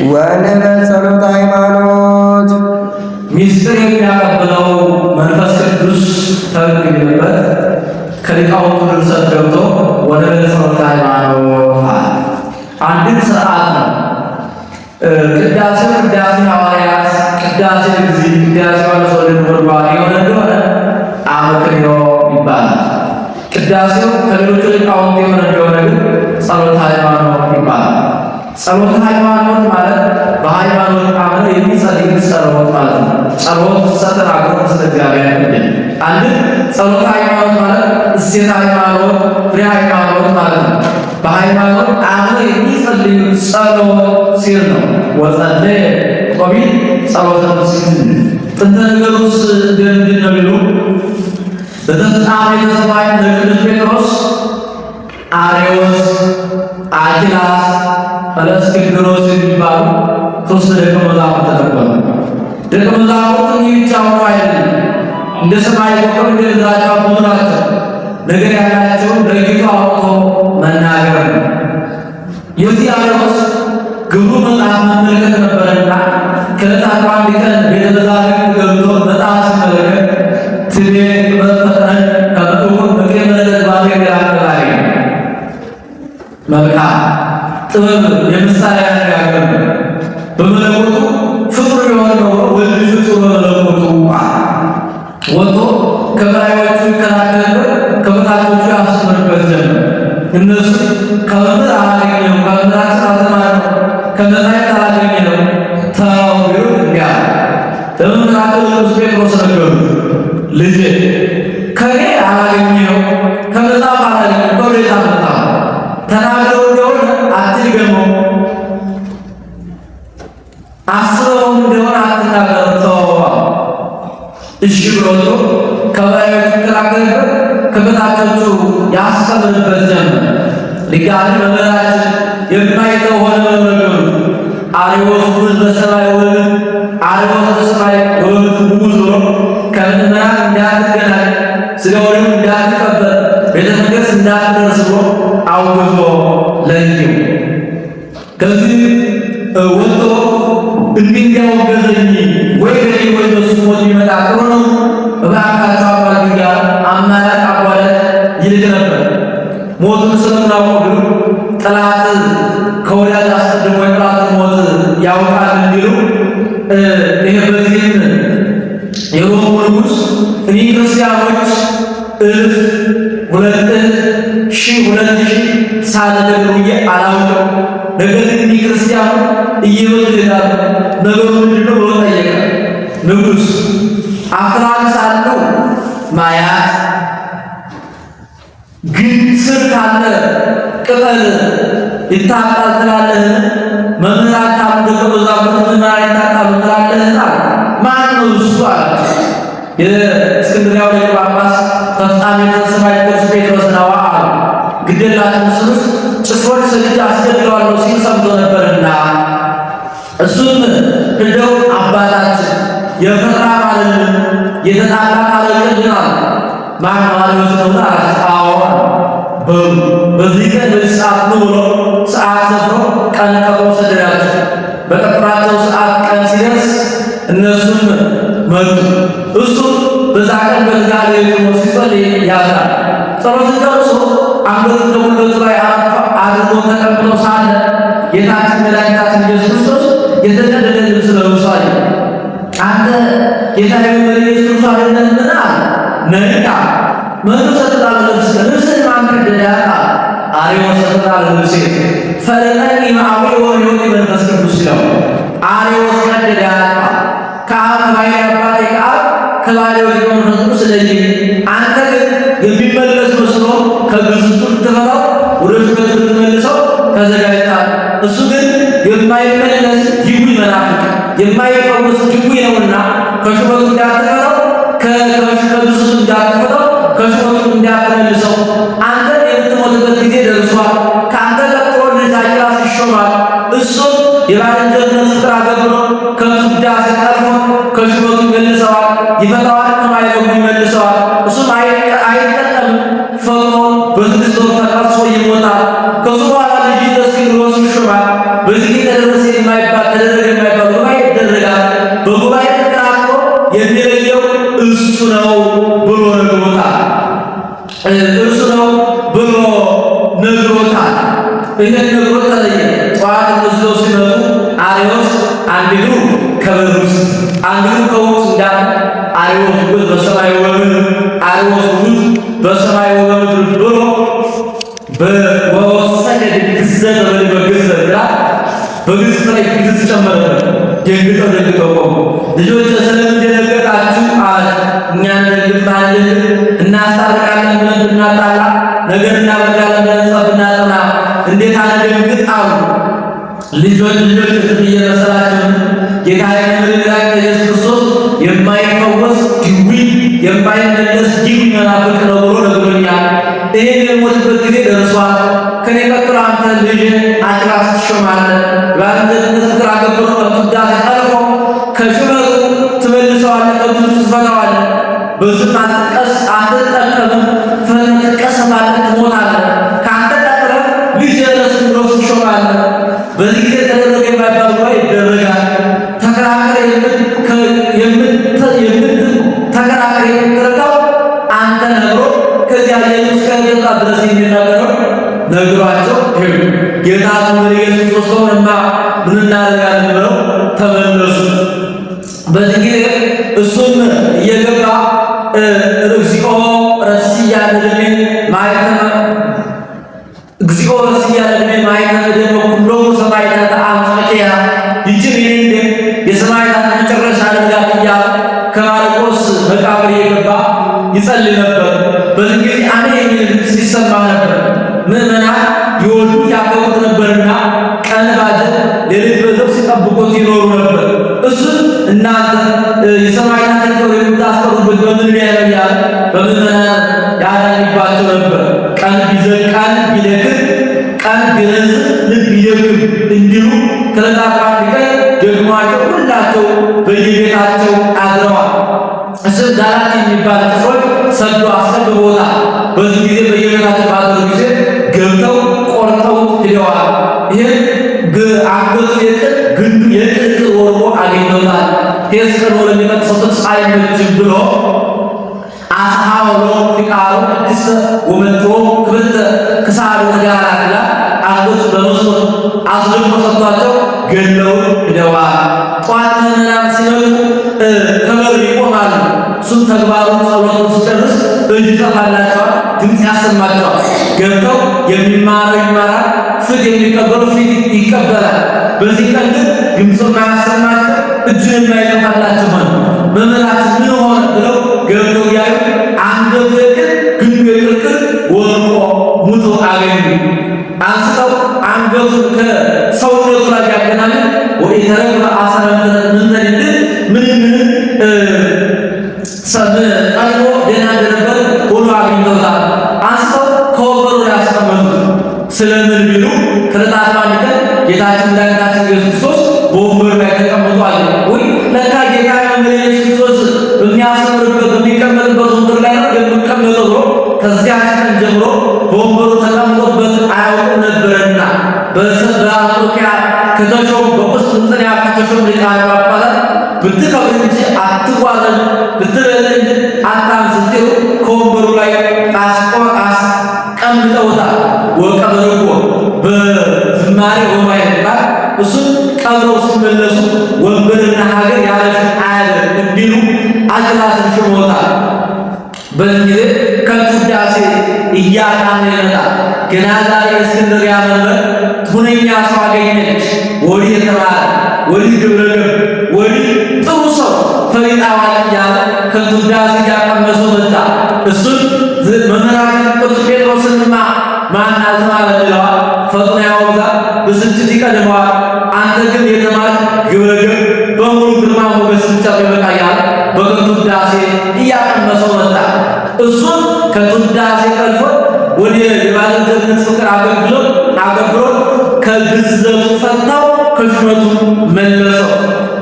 ወንበል ጸሎተ ሃይማኖት ሚስጥር የሚያቀብለው መንፈስ ቅዱስ ተግኝበት ከሊቃውንቱ ድርሰት ገብቶ ወንበል ጸሎተ ሃይማኖት አንድን ስርዓት ነው። ቅዳሴው ቅዳሴ ሐዋርያት፣ ቅዳሴ እግዚእ፣ ቅዳሴ ዮሐንስ ወልደ ነጎድጓድ የሆነ እንደሆነ አመክንዮ ይባላል። ቅዳሴው ከሌሎቹ ሊቃውንት የሆነ እንደሆነ ግን ጸሎተ ሃይማኖት ይባላል። ጸሎተ ሃይማኖት ማለት በሃይማኖት አምኖ የሚጸልይ ጸሎት ማለት ነው። ጸሎት ተናግሮ ስለ እግዚአብሔር እንዴ አንድ ጸሎተ ሃይማኖት ማለት እሴተ ሃይማኖት፣ ፍሬ ሃይማኖት ማለት ነው። በሃይማኖት አምኖ የሚጸልይ ጸሎት ሲል ነው። ወጸለየ ቆቢል ጸሎተ ሲል ጥንተ ነገሩስ እንደምንድን ነው ቢሉ በተፍጻሜ የተሰማይ ለቅዱስ ጴጥሮስ አርዮስ፣ አኪላስ፣ እለእስክንድሮስ የሚባሉ ሶስት ደቀ መዛሙርት ነበሩ። ደቀ መዛሙርት እንዲህ ብቻ ሆነው አይደለም፣ እንደ ሰማይ ኮከብ እንደ ምድራቸው ብዙ ናቸው። ነገር ያላቸው ለይቶ አውጥቶ መናገር ነው። የዚህ አርዮስ ግብሩ መጽሐፍ መመልከት ነበረና ከዕለታት አንድ ቀን ቤተ መዛግብት ገብቶ መጽሐፍ ሲመለከት ትቤ በፈጠረን ከበቁን በቅሬ መለከት ባገር አቀላሪ መልካም ጥበብ የምሳሌ አነጋገር ነው። በመለኮቱ ፍጡር የሆነው ወልድ ፍጡር በመለኮቱ ወጥቶ ከበላዮቹ ይከራከርበት ከበታቾቹ ያስተምርበት ጀመር። እነሱ ከመምህር አላገኘነው፣ ከመምህራችን አልተማርነው፣ ከመጻሕፍት አላገኘነው ተው ቢሉት እንዲህ አለ። ለመምህራቸው ለቅዱስ ጴጥሮስ ነገሩት፣ ልጄ ከእኔ አላገኘነው፣ ከመጽሐፍ አላገኘነው፣ ከወዴት አመጣኸው? ተናግረው እንደሆነ አትድገመው፣ አስበው እንደሆነ አትናገረው፣ ተወው። እሺ ብሎ ወጥቶ ከበላዮቹ ይከራከርበት ከበታቾቹ ያስተምርበት ጀመር። ሊቃነ መምህራችን የማይተው ሆነ በመረገሩ አርዮስ ጉዝ በሰማይ ወልድ አርዮስ በሰማይ ወልድ ጉዝ ብሎ ከምዕመናን እንዳትገናኝ ስለ ወልዱ እንዳትቀበል ቤተ መቅደስ እንዳትደርስ ብሎ አውግዞ ለየው። ከዚህ ወጥቶ እንዲህ እንዲያወገዘኝ ወይ ገሌ ወይ በሱ ሞት ቢመጣ ጥሩ ነው እባካቸው አባልኛ አማላጭ አቋራጭ ይልቅ ነበር። ሞቱን ስለምናውቀው ግን ጠላት ከወዳጅ አስቀድሞ የጠላትን ሞት ያውቃል እንዲሉ ይሄ በዚህም የሮሙ ንጉሥ እኔ ክርስቲያኖች እልፍ ሁለት እልፍ ሺህ ሁለት ሺህ ሳልነግሩዬ አላውቅም፣ ነገር ግን እኔ ክርስቲያኑ እየበዙ ይሄዳሉ፣ ነገሩ ምንድነው ብሎ ጠየቀ። ንጉሥ አፍራን ሳለው ማያት ግን ስር ካለ ቅጠል ይታጣል ትላለህን? መምህራን ካሉ ደቀ መዛሙርት መምህራን ይታጣሉ ትላለህን? ማን ነው እሱ አላቸው። የእስክንድርያው ሊቀ ጳጳስ ተፍጻሜተ ሰማዕት ቅዱስ ጴጥሮስ ነው አሉ። ግደላቸው ስሉስ ጭፍሮች ሰልጅ አስገድለዋለሁ ሲል ሰምቶ ነበርና እሱም እንደው አባታችን የፈራ ማለልን የተጣላ ካለልን አለ። ማን ማለት ነው? አዎ በሉ በዚህ ቀን በዚህ ሰዓት ነው ብሎ ሰዓት ሰፍሮ ቀን ቀጥሮ ሰደዳቸው። በቀጠሯቸው ሰዓት ቀን ሲደርስ እነሱም መጡ። እሱ በዛ ቀን በትጋት ሌሊት ሲጸልይ ያድራል። ጸሎቱን ጨርሶ አንገቱን በጉልበቱ ላይ አድርጎ ተቀምጦ ሳለ ጌታችን መድኃኒታችን ኢየሱስ ክርስቶስ የተቀደደ ልብስ ለብሶ አየ። አንተ ጌታዬ ኢየሱስ ክርስቶስ አይደለህምን? ነኛ መኑ ሰጥታለ ልብስህን ማን ቀደደ? አርዮስ ሰጥታለ ልብሴ ፈለጠኒ ማዕዊ ወሕይወት መንፈስ ቅዱስ ሲለው አርዮስ ቀደደ። ከአብ ከባሕርይ አባቴ ከአብ ከባሕርይ ወልድ መንፈስ ቅዱስ ስለዚህ አንተ ግን የሚመለስ መስሎ ከግዝቱ ልትፈታው ወደ ሹመቱ ልትመልሰው ተዘጋጅተሃል። እሱ ግን የማይመለስ ጅዊ መናፍቅ የማይፈወስ ጅዊ ነውና ከሹመቱ እንዳትፈታው ከግዝቱ እንዳትፈታው ከሹመቱ እንዳትመልሰው አንተ የምትሞትበት ጊዜ ደርሷል። ከአንተ ቀጥሎ ልጅ አኪላስ ይሾማል። እሱም የባልንጀርነት ፍቅር አገብሮ ከቱዳሴ ጠልፎ ከሹመቱ ይመልሰዋል፣ ይፈታዋል፣ ከማይለቁ ይመልሰዋል። እሱም አይጠቀምም፣ ፈጥኖ በስድስት ወር ተቀርጾ ይሞታል። ከሱ በኋላ ልጅ እስክንድሮስ ይሾማል። በዚህ የተደረሰ የማይባል ተደረገ የማይባል ጉባኤ ይደረጋል። በጉባኤ ተከራክሮ የሚለየው እሱ ነው ብሎ ነግሮታል። እርሱ ነው ብሎ ነግሮታል። ይህን ነግሮ ተለየ። ጠዋት እነሱ ሲመጡ አርዮስ አንድ እግሩ ከበር ውስጥ አንድ እግሩ ከውጭ እንዳለ አርዮስ ጉዝ በሰማይ ወምድር አርዮስ ጉዝ በሰማይ ወምድር ብሎ በወሰደ ግዘት በግዘት ላ በግዝት ላይ ግዝት ጨመረበት። ደንግጠው ቆሙ። ልጆች ስለምን ደነገጣችሁ አለ። እኛ እንደግጥ ማለት እናስታርቃለን ብለን ብናጣላ ነገር እናበርጋለን ብለን ጸብ ብናጠና እንዴት አንደንግጥ አሉ። ልጆች እየመሰላቸው ጌታ የምድራዊ ኢየሱስ ክርስቶስ የማይፈወስ ድዊ የማይመለስ ድዊ መናፍቅ ነው ብሎ ነግሮኛል። ይሄን የሞትበት ጊዜ ደርሷል። ከኔ ቀጥሎ አንተ ልጅ አትራስ ትሾማለህ። ባንተነት ግራ ገብሮ በቅዳሴ ጠልፎ ከሽመቱ ትመልሰዋለህ፣ ከብዙ ትፈታዋለህ። በዝም አትቀስ አትጠቀምም፣ ፈተና ትቀሰፋለህ፣ ትሞታለህ። ከአንተ ቀጥሎ ልጅ ለስም ብሎ ትሾማለህ። በዚህ ጊዜ ተደረገ የማይባል ጉባኤ ይደረጋል። ተከራከረ ተከራከረ የምትረዳው አንተ ነግሮ ከዚያ ኢየሱስ ከጌታ ድረስ የሚናገረው ነግሯቸው ጌታ ተመሪ ኢየሱስ ክርስቶስንማ ምን እናደርጋለን ብለው ተመለሱ። በዚህ ጊዜ እሱም እየገባ እግዚኦ ረስያ ለደሜ ማይተመ እግዚኦ ረስያ ለደሜ ማይተመ ደሞ ሁሉም ሰማዕታት አንጾኪያ ይችን እንደ የሰማዕታት መጨረሻ አድርጋት እያለ ከማርቆስ መቃብር እየገባ ይጸልይ ነበር። በዚህ ጊዜ አሜን የሚል ድምፅ ይሰማ ነበር። ምዕመናን ይወዱት ያከብሩት ነበርና ቀን ባጀት ሌሊት በዘብ ሲጠብቁት ይኖሩ ነበር። እሱን እናንተ የሰማዕታትን ክብር የምታስቀሩበት በምን ያያል? በምዕመናን ያዳኝባቸው ነበር። ቀን ቢደክም ቀን ቢረዝም ልብ ይደክም እንዲሉ ከዕለታት አንድ ቀን ደግሟቸው ሁላቸው በየቤታቸው አድረዋል። እሱም ዳራት የሚባል ክፍሎች ሰዶ አስጠብቦታል። በዚህ ጊዜ በየቤታቸው ባደሩ ጊዜ ገብተው ቆርጠው ሄደዋል። ይህን አንገቱ ግንዱ የቅልቅል ወርቆ አግኝተውታል። ሄስቀን ወደ የሚጠቅሰው ጥቅስ አይመችም ብሎ አስሐወሎ ፊቃሮ ቅድስተ ወመጥሮ ክብርተ ክሳዱ ጋር አላ አንገቱ በመስኮት አስልቆ ሰጥቷቸው ገለው ሄደዋል። ጠዋት ምዕመናን ሲነዱ ከበር ይቆማሉ። እሱም ተግባሩን ጸሎቱን ሲጨርስ እጅ ይጠፋላቸዋል፣ ድምፅ ያሰማቸዋል። ገብተው የሚማረው ይማራል፣ ፍት የሚቀበሉ ፊት ይቀበላል። በዚህ ቀን ግን ድምፁን ማያሰማቸው እጁን የማይጠፋላቸው ሆነ። መምህራችን ምን ሆነ ብለው ገብተው ያዩ አንገቱ ግንዱ የቅልቅል ወርቆ ሙቶ አገኙ። አንስተው አንገቱን ከሰውነቱ ላይ ያገናኙ ወደ ተረፈ አሰረ ምንም ቀድሞ ደህና እንደነበር ሆኖ አግኝተውታል። አንስተው ከወንበሩ ላይ ያስቀመጡት። ስለምን ቢሉ ከዕለታት አንድ ቀን ጌታችን መድኃኒታችን ኢየሱስ ክርስቶስ በወንበሩ ላይ ተቀምጦ አለ። ወይ ለካ ጌታ ኢየሱስ ክርስቶስ በሚያስተምርበት በሚቀመጥበት ወንበር ላይ ነው የሚቀመጠው ብሎ ከዚያ ቀን ጀምሮ በወንበሩ ተቀምጦበት አያውቁም ነበርና በአንጾኪያ ከተሾሙ በቁስጥንጥንያ ከተሾሙ ሊቃነ ጳጳሳት ብትከብር እንጂ አትዋረድ ብትበልጥ እንጂ አታንስ ሲሉ ከወንበሩ ላይ አስቀምጠውታል። ወቀበርዎ በዝማሬ ወማይባል እሱን ቀብረው ሲመለሱ ወንበርና ሀገር ያለሽን አያደርግ እንዲሉ አጅራትን ሽሞታል። በዚህ ጊዜ ከውዳሴ እያጣመ ይመጣል። ገና ዛሬ እስክንድርያ መንበር ሁነኛ ሰው አገኘች። ወዲህ የተማረ ወዲህ ግብረገብ ወዲህ ጥሩ ሰው ፈሪጣ አዋቂ እያለ ከውዳሴ እያቀመሰው መጣ። እሱን መምህራችን ቅዱስ ጴጥሮስንማ ማን አልተማረ ብለዋል። ፈጥኖ ያወግዛል፣ ብስጭት ይቀድመዋል። አንተ ግን የተማርክ ግብረገብ በሙሉ ግርማ ሞገስ ብቻ ይበቃያል። በከንቱ ውዳሴ እያቀመሰው መጣ። እሱም ከውዳሴ ቀልፎ ወደ የባለንጀርነት ፍቅር አገብሮ ከግዘቱ ፈታው፣ ከሹመቱ መለሰው።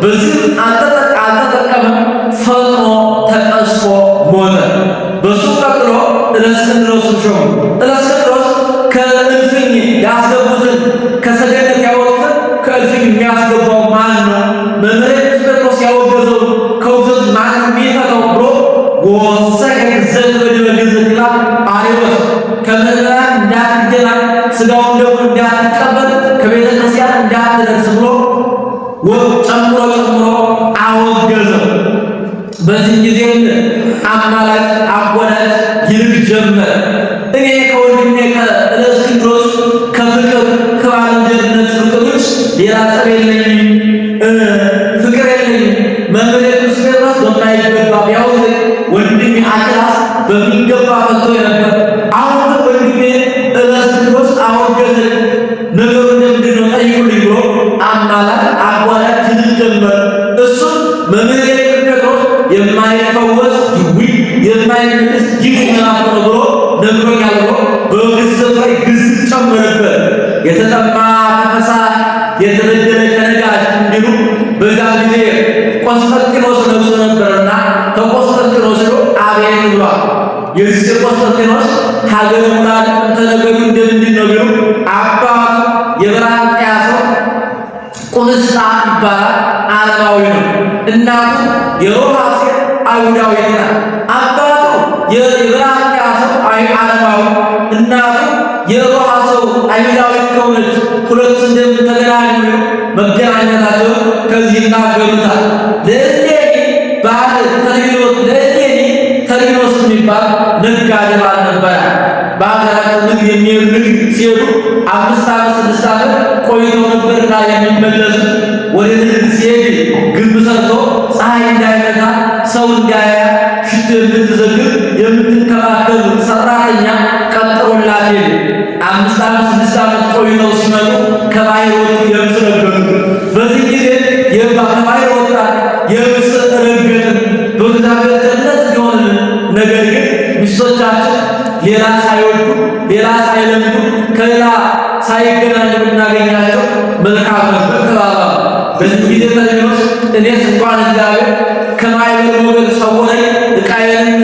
በዚህ አልተጠቀመም፣ ፈጥኖ ተቀስፎ ሞተ። በሱ ቀጥሎ እለእስክንድሮስን ሾሙ። እለእስክንድሮስ ከእልፍኝ ያስገቡትን ከሰገነት ያወጡትን ከእልፍኝ የሚያስገባው ማን ነው? መምህር ቅዱስ ጴጥሮስ ያወገዘው ከውግዘት ማን ነው የሚፈታው ብሎ ወሰከ ግዘት በግዘት ይላል አርዮስ። ከምዕመናን እንዳትገናኝ ሥጋውን ደሙን እንዳትቀበል ከቤተ ክርስቲያን እንዳትደርስ ብሎ ጨምሮ አወገዘው። በዚህ ጊዜ አማላጭ አጎናት ይልቅ ጀመር። እኔ ከወንድሜ ከእስክንድሮስ ከፍቅር ከባልንጀርነት ፍቅር ውጭ ሌላ ጠብ የለኝም፣ ፍቅር የለኝም። መምህር ቅዱስ ጴጥሮስ በማይገባ ቢያውዘኝ ወንድሜ አኪላስ በሚገባ ፈቶ ነበር። አሁን ግን ወንድሜ እስክንድሮስ አወገዘኝ። ነገሩ እንደምንድን ነው ጠይቁልኝ ብሎ አማላጭ አጓላጭ ይልቅ ጀመር። እሱም መምህር ቅዱስ ጴጥሮስ የማይፈወስ ድውይ የማይመለስ ጅቅ መናፍቅ ነው ብሎ ነግሮኛል ብሎ በግዘቱ ላይ ግዝት ጨመረበት። የተጠማ ከፈሳሽ የተበደለ ከነጋሽ እንዲሉ በዛ ጊዜ ቆስጠንጢኖስ ነግሶ ነበርና ከቆስጠንጢኖስ ሄዶ አቤት ብሏል። የዚህ ቆስጠንጢኖስ ሀገረ ሙላድ ተነገሩ እንደምንድን ነው ቢሉ አባቱ የበራንጥያ ሰው ቁንስጣ ይባላል፣ አረማዊ ነው። እናቱ የሮሃ ሴት አይሁዳዊት ናት። አባቱ የበራንጥያ ሰው አረማዊ፣ እናቱ የሮሃ ሰው አይሁዳዊት ከሆነች ሁለቱ እንደምን ተገናኙ? መገናኘታቸው ከዚህ ይናገሩታል። ለእሌኒ ባል ተርቢኖስ የሚባል ነጋዴ ባል ነበረ። በሀገራቸው ንግድ የሚሄዱ ንግድ ሲሄዱ 5 ዓመት 6 ዓመት ቆይተው ነበርና የሚመለሱ ወደ ንግድ ሲሄድ ግንብ ሰርቶ ፀሐይ እንዳይመታ ሰው እንዳያ ሽቶ የምትዘግብ የምትንከባከብ ሰራተኛ ቀጥሮላት ሄደ። 5 ዓመት 6 ዓመት ቆይተው ሲመጡ ከባህር ወጡ፣ የብስ ረገጡ። በዚህ ጊዜ ከባህር ወጣ የብስ ረገጥን በእግዚአብሔር ቸርነት ሊሆንን። ነገር ግን ሚስቶቻችን ሌላ ሳይወዱ ሌላ ሳይለምዱ ከሌላ ሳይገናኙ ብናገኛቸው መልካም ነበር ተባባሉ። በዚህ ጊዜ ተርቢኖስ እኔስ እንኳን እግዚአብሔር ከማይበል ሞገድ ሰወረኝ ዕቃዬንም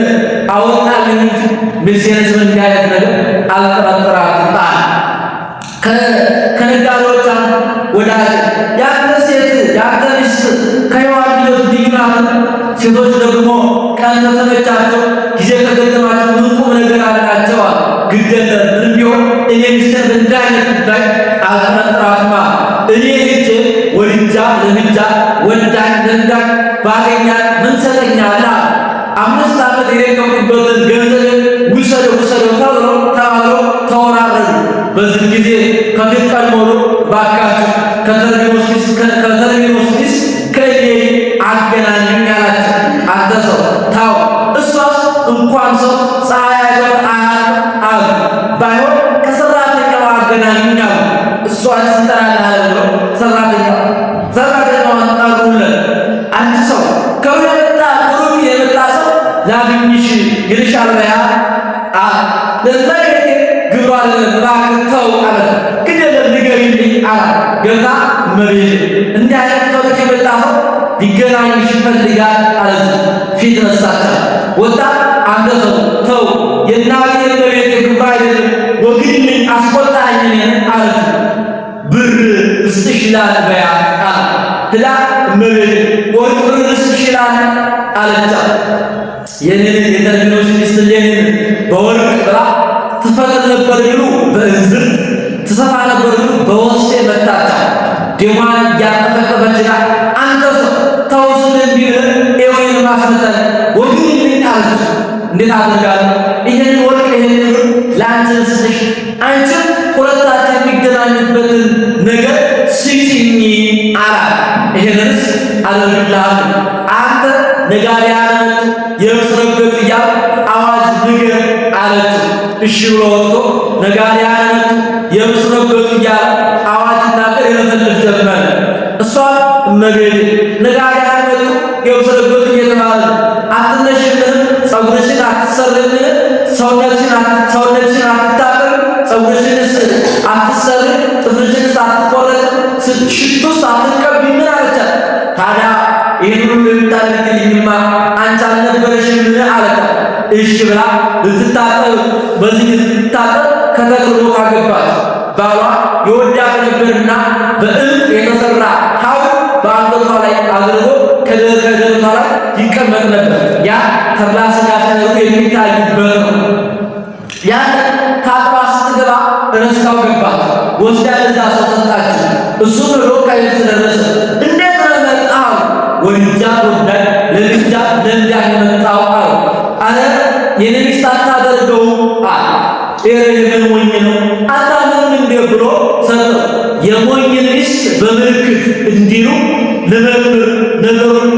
አወጣልኝ እንጂ ሚስቴንስ እንዲህ አይነት ነገር አልጠረጠራትም አለ። ከነጋዴዎች አንዱ ወዳጅ ያንተ ሴት ያንተ ሚስት ከሔዋን ልጆች ልዩ ናት። ሴቶች ደግሞ ቀን ተተመቻቸው ጊዜ ከገጠማቸው ምን ቁም ነገር አላቸው? ግድ የለም ምንም ቢሆን እኔ ሚስቴን እንዲህ አይነት ጉዳይ አልጠረጥራትም። እኔ ሄጄ ወልጃ ለምጃ ወልዳኝ ለምዳኝ ባገኛት ምን ሰጠኛለህ? 5 ዓመት የደከምኩበትን ገንዘብ ውሰደው ተባብለው ተወራረዱ። በዚህ ጊዜ ከፊት ቀድሞ ባካችሁ ከተርቢኖስ ሚስት ከእሌኒ አገናኙኝ አላቸው። አንተ ሰው ታው እሷስ እንኳን ሰው ፀሐይ አይቶት አያውቅም አሉ። ባይሆን ከሰራተኛው አገናኙኝ አሉ። እሷን ስንጠራለህ ብለው ሰራተኛዋን ጠሩለት። አንድ ሰው ከሩቅ የመጣ ሰው ላግኝሽ ይልሻል በያ ለመሬቴ ግብሯ አይደለም እባክህ ተው አለት። ግን የለም ንገሪልኝ አላት። ገብታ እመቤቴ እንዲህ አይነት ከሩቅ የመጣ ሰው ሊገናኝሽ ይፈልጋል አለት። ፊት ነሳቻት ወጣ። አንተ ሰው ተው የእናቴ እመቤቴ ግብሯ አይደለም ወግድልኝ አስቆጣኝ እኔን አለት። ብር እስጥሽ ይላል በያ አለ። ህዳ እመቤቴ ወርቅ ብር እስጥሽ ይላል አለቻት። የኔን የተርቢኖስ ሚስት እሌኒን በወርቅ ብላ ትፈጥር ነበር ቢሉ በእንዝርት ትሰፋ ነበር ቢሉ በወስጤ መታቻት። ደሟን እያጠፈጠፈችና አንተ ሰው ተው ስል ቢል ኤወይን ማስመጠን ወግድልኝ አለች። እንዴት አድርጋለሁ? ይህንን ወርቅ ይህንን ብር ለአንቺ ስጥሽ፣ አንቺም ሁለታችን የሚገናኙበትን ነገር ስጪኝ አላት። ይህንንስ አደርግልሃለሁ። አንተ ነጋዴያን መጡ የብስ ረገጡ እያሉ አዋጅ ንገር አለችው። እሺ ብሎ ወጥቶ ነጋዴያን መጡ የብስ ረገጡ እያሉ አዋጅ ናገር የለፈልፍ ጀመረ። እሷም እመቤቴ ነጋዴያን መጡ የብስ ረገጡ እየተባለ አትነሽምንም? ፀጉርሽን አትሰርምን? ሰውነትሽን አትታጠብ? ፀጉርሽንስ አትሰር? ጥፍርሽንስ አትቆረጥ? ሽቱስ አትቀቢ? ምን አለቻት? ታዲያ ይህን ሁሉ የምታደርግልኝማ አንቺ አልነበረሽምን አለቻት። እሺ ብላ ልትታጠብ በዚህ ልትታጠብ ከተክል ቦታ ገባች። ባሏ የወዳት ነበርና በዕንቁ የተሰራ ሐብል በአንገቷ ላይ አድርጎ ከደረቷ ላይ ይቀመጥ ነበር። ያ ተድላ ሥጋ ተደርጎ የሚታይበት ነው። ያን ታጥባ ስትገባ ረስታው ገባት። ወስዳ ለዛ ሰው ሰጣችው። እሱም ሄዶ ከቤት ስለደረሰ እንዴት ነው የመጣው? ወልጃት ወዳኝ ለልጃት ለምዳኝ የመጣው አለ። አረ የኔ ሚስት አታደርገውም አለ። የምን ሞኝ ነው አታምንም እንዴ ብሎ ሰጠው። የሞኝን ሚስት በምልክት እንዲሉ ልመምር ነገሩን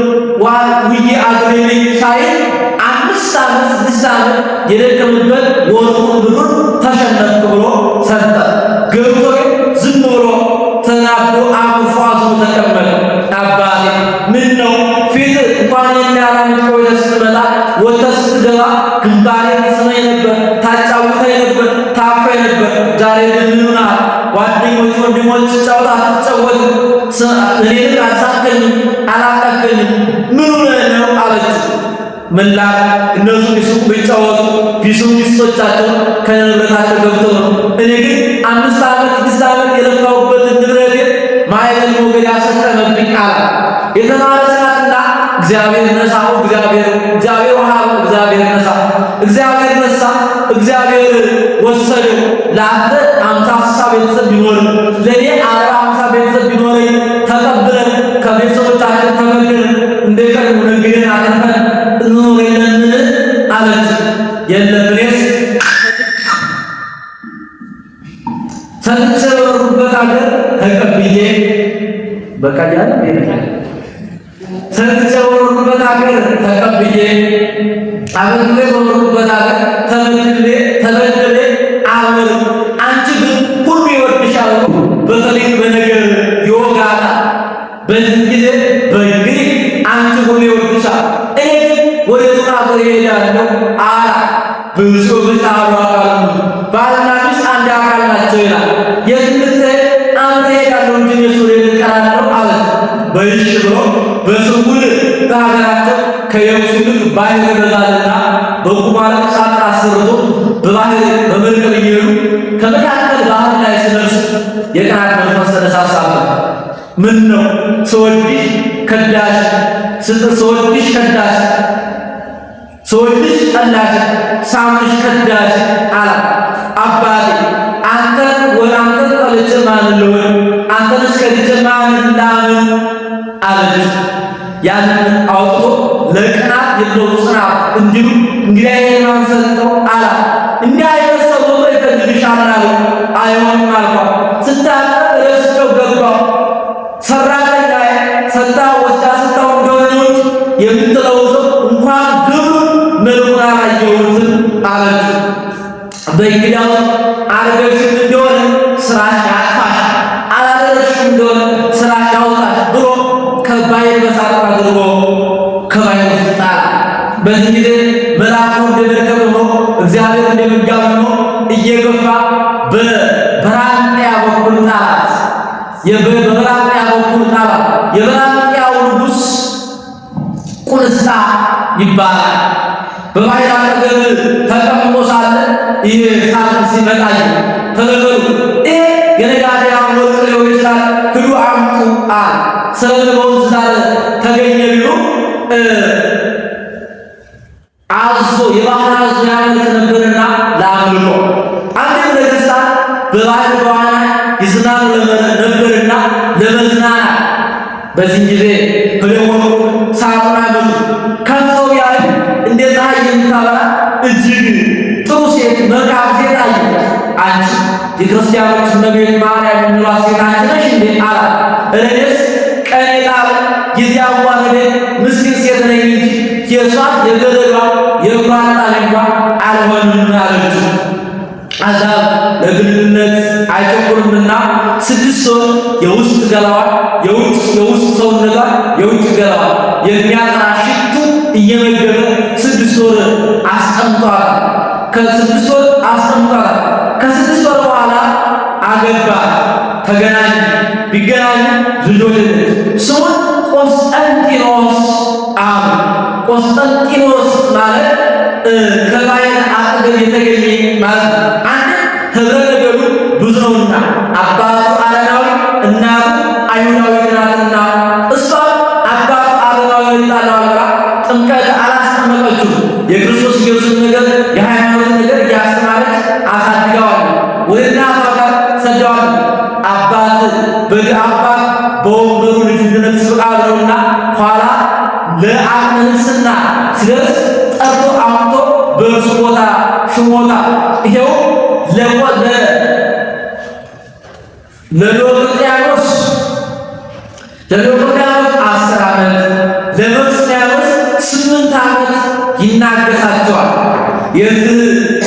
ውዬ አግሬልኝ ሳይል 5 ዓመት 6 ዓመት የደከምበት ወርቁን ብሩን ተሸነፍኩ ብሎ ሰጠ። ገብቶ ዝም ብሎ ተናዶ አቅፎ አዝኖ ተቀመጠ። አባቴ ምን ነው ፊት እንኳን የሚያላምጥ ቆይተህ ስትመጣ ወጥተህ ስትገባ ግንባሬን ትስመኝ ነበር፣ ታጫውተኝ ነበር፣ ታቅፈኝ ነበር። ዛሬ ግን ምን ሆነሃል? ጓደኞች ወንድሞች ጫወታ አትጫወትም፣ እኔን አልሳቀኝም፣ አላቀፍከኝም፣ ምን ሆነህ ነው አለችው። ምን ላድርግ? እነሱ ቢስቁ ቢጫወቱ ቢስቁ ሚስቶቻቸው ከንብረታቸው ገብተው ነው። እኔ ግን 5 ዓመት 6 ዓመት የለፋሁበትን ንብረቴን ማዕበል ሞገድ ያሰጠመብኝ አለ። የተማረች ናትና እግዚአብሔር ነሳው፣ እግዚአብሔር ወሃበ፣ እግዚአብሔር ነሳ፣ እግዚአብሔር ነሳ፣ እግዚአብሔር ወሰደው። ለአንተ 50 ቤተሰብ ቢኖርም ለእኔ 40 ቤተሰብ ቢኖረኝ ተቀብለን ከቤተሰቦቻችን ተመግነን እንደቀድሞ ነግደን አተርፈን እንኖር የለምን አለች። የለም እኔስ ሰጥቼ በኖርኩበት ሀገር ተቀብዬ በቃ ያለ ሰጥቼ በኖርኩበት ሀገር ተቀብዬ አገልግሎት በኖርኩበት ሀገር ተበድሌ አልኖርም። አንቺ ግን ሁሉ ይወድሻል፣ በተለይ በነገር ይወጋታል። በዚህ ጊዜ በእንግዲህ አንቺ ሁሉ ይወድሻል፣ እኔ ግን ወደ ሩቅ ሀገር እሄዳለሁ አላ። ብዙ ብታሉ አካል ባልና ሚስት አንድ አካል ናቸው ይላል። የትምህርት አብሬ እሄዳለሁ እንጂ እነሱ ወደ እቀራለሁ አለት። በይሽ ብሎ በስውር በሀገራቸው ከየብሱ ይልቅ ባህር ይበዛልና በቁማር ሳጥን አሰርቶ በባህር በመርከብ እየሄዱ ከመካከል ባህር ላይ ሲደርሱ የቅናት መንፈስ ተነሳሳበት። ምን ነው ስወድሽ ከዳሽ፣ ስወድሽ ከዳሽ፣ ስወድሽ ጠላሽ፣ ሳምሽ ከዳሽ አላ። አባቴ አንተን ጠልቼ ማንን ልወድ? አንተንስ ከድቼ ማንን ላምን አለች። ያንን አውጥቶ ለቅናት የለው ጽናት እንዲሉ እንግዲህ አይማን ሰጠው አላ። እንዲህ አይነት ሰው ወጥቶ ይፈልግሻል አለ። አይሆንም አልኳት። ስታጠብ ረስቸው ገባው። ሰራተኛ ሰጣ ወስዳ ሰጣው እንደሆነች የምትለው ሰው እንኳን ግብሩ መልኩን አላየሁትም አለች። በእንግዲያው አርገሽም እንደሆነ ስራሽ ያጥፋሽ፣ አላደረግሽም እንደሆነ ስራሽ ያውጣሽ ብሎ ከባይር በሳጥን አድርጎ ከባይር ውስጥ ጣለ። በዚህ ጊዜ መልአኩ እንደመርከብ ሆኖ እግዚአብሔር እንደመጋቢ ሆኖ እየገፋ በበራንጥያ በኩል ጣላት። በበራንጥያ በኩል ጣላት። የበራንጥያው ንጉሥ ቁልስጣ ይባላል። በባህር አጠገብ ተቀምጦ ሳለ ይህ ሳጥን ሲመጣ ተነገሩ። ይሄ የነጋዴያን ወርቅ ሊሆን ይችላል፣ ሂዱ አምጡ አለ። ስለልበውን ስላለ ተገኘ ቢሉ አዞ የባህር አዞ ያመልክ ነበርና ለአምልኮ አንድ ነገሥታት በባህር በዋና ይዝናኑ ነበርና ለመዝናናት በዚህ ጊዜ ህለወሩ ሳጥን አመጡ። ከሰው ያይ እንደ ፀሐይ የምታበራ እጅግ ጥሩ ሴት መልካም ሴት አዩ። አንቺ የክርስቲያኖች እመቤት ማርያም የምንሏት ሴት አንቺ ነሽ እንዴ አላት። እኔስ ቀን የጣለ ጊዜ አዋረደ ምስኪን ሴት ነኝ እንጂ የሷ የገደሏ የእግሯን ጣል እንኳ አልሆንም አለችው። አሕዛብ ለግንኙነት አይቸኩልምና 6 ወር የውስጥ ገላዋ የውስጥ ሰውነቷ የውጭ ገላዋ የሚያጠራ ሽቱ እየመገበ 6 ወር አስቀምጧል። ከ6 ወር አስቀምጧል። ከ6 ወር በኋላ አገባት። ተገናኙ። ቢገናኙ ልጆች ስሙን ቆስጠንጢኖስ አሉ። ቆስጠንጢኖስ ማለት ከባህር አጠገብ የተገኘ ማለት አንድ ህብረ ነገሩ ብዙ ነውና ነውና ኋላ ለአቅመ ንግሥና ሲደርስ ጠርቶ አምጥቶ በእርሱ ቦታ ሽሞታ። ይሄው ለዲዮቅልጥያኖስ 10 ዓመት ለመክስምያኖስ 8 ዓመት ይናገሳቸዋል። የዚህ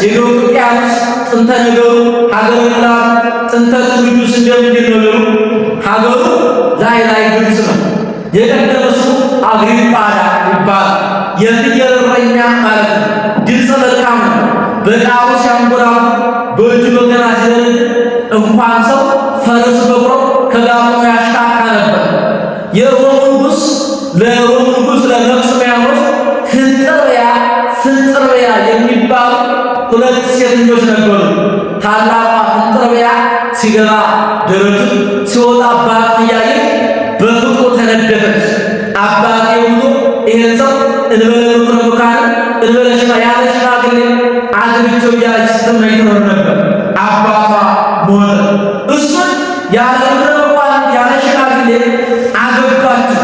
የዲዮቅልጥያኖስ ጥንተ ነገሩ ሀገረ ምዕራብ ጥንተ ትውልዱስ እንደምንድን ነው? ሀገሩ ላይ ግብፅ ነው። የቀደመ ስሙ አግሪጳዳ ይባላል። የፍየል እረኛ ማለት ነው። ድምፀ መልካም ነው። በቃሉ ሲያንጎራጉ በእጁ በገና ሲደረግ እንኳን ሰው ፈረስ በቅሎ ከጋሙ ያሽካካ ነበር። የሮም ንጉሥ ለመክስምያኖስ ፍንጥርብያ የሚባሉ 2 ሴት ልጆች ነበሩ። ታላቋ ፍንጥርብያ ሲገባ ደረቱን ሲወጣ አባት እያየ በፍቅሩ ተነደፈች። አባቴ ውቶ ይሄን ሰው እንበለ ምክረ መካን እንበለ ያለ ሽማግሌ አግብቼው እያለች ስትመኝ ትኖር ነበር። አባቷ ሞተ። እሱን ያለ ምክረ መካን ያለ ሽማግሌ አገባችው።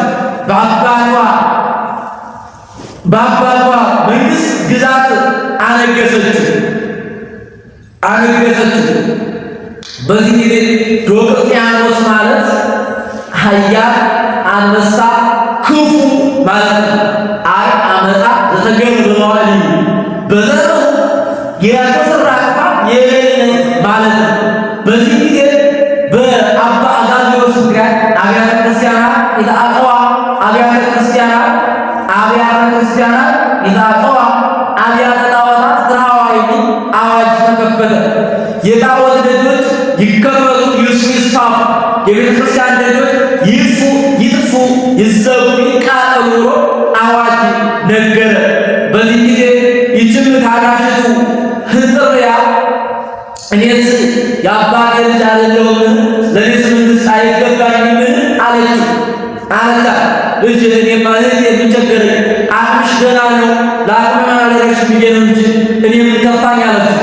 በአባቷ መንግስት ግዛት አነገሰችው። በዚህ ጊዜ ዲዮቅልጥያኖስ ማለት ኃያል አንበሳ ክፉ ማለት ነው። አመፃ ዘተገኘ በመዋዕል በዘመኑ የተሰራ ክፋት የሌለ ማለት ነው። በዚህ ጊዜ በአባ አጋዝዮስ ምክንያት አብያተ ክርስቲያናት የተአቀዋ አብያተ ክርስቲያናት የተአቀዋ አብያተ ጣዖታት ትርሃዋ የሚል አዋጅ ተከፈተ። የጣዖት ደጆች ይከፈቱ፣ ይስፋፉ፣ የቤተ ክርስቲያን ደጆች ይጥፉ፣ ይዘጉ፣ ይቃጠሉ ብሎ አዋጅ ነገረ። በዚህ ጊዜ ይችም ታናሽቱ ፍንጥርብያ እኔስ የአባቴ ልጅ አይደለሁምን? ለእኔስ መንግሥት አይገባኝምን? አለችው። ልጅ እኔማ የሚቸገረኝ አቅምሽ ገና ነው፣ ለአቅመ አልደረስሽ ብዬ ነው እንጂ እኔ ምን ከፋኝ አለችው።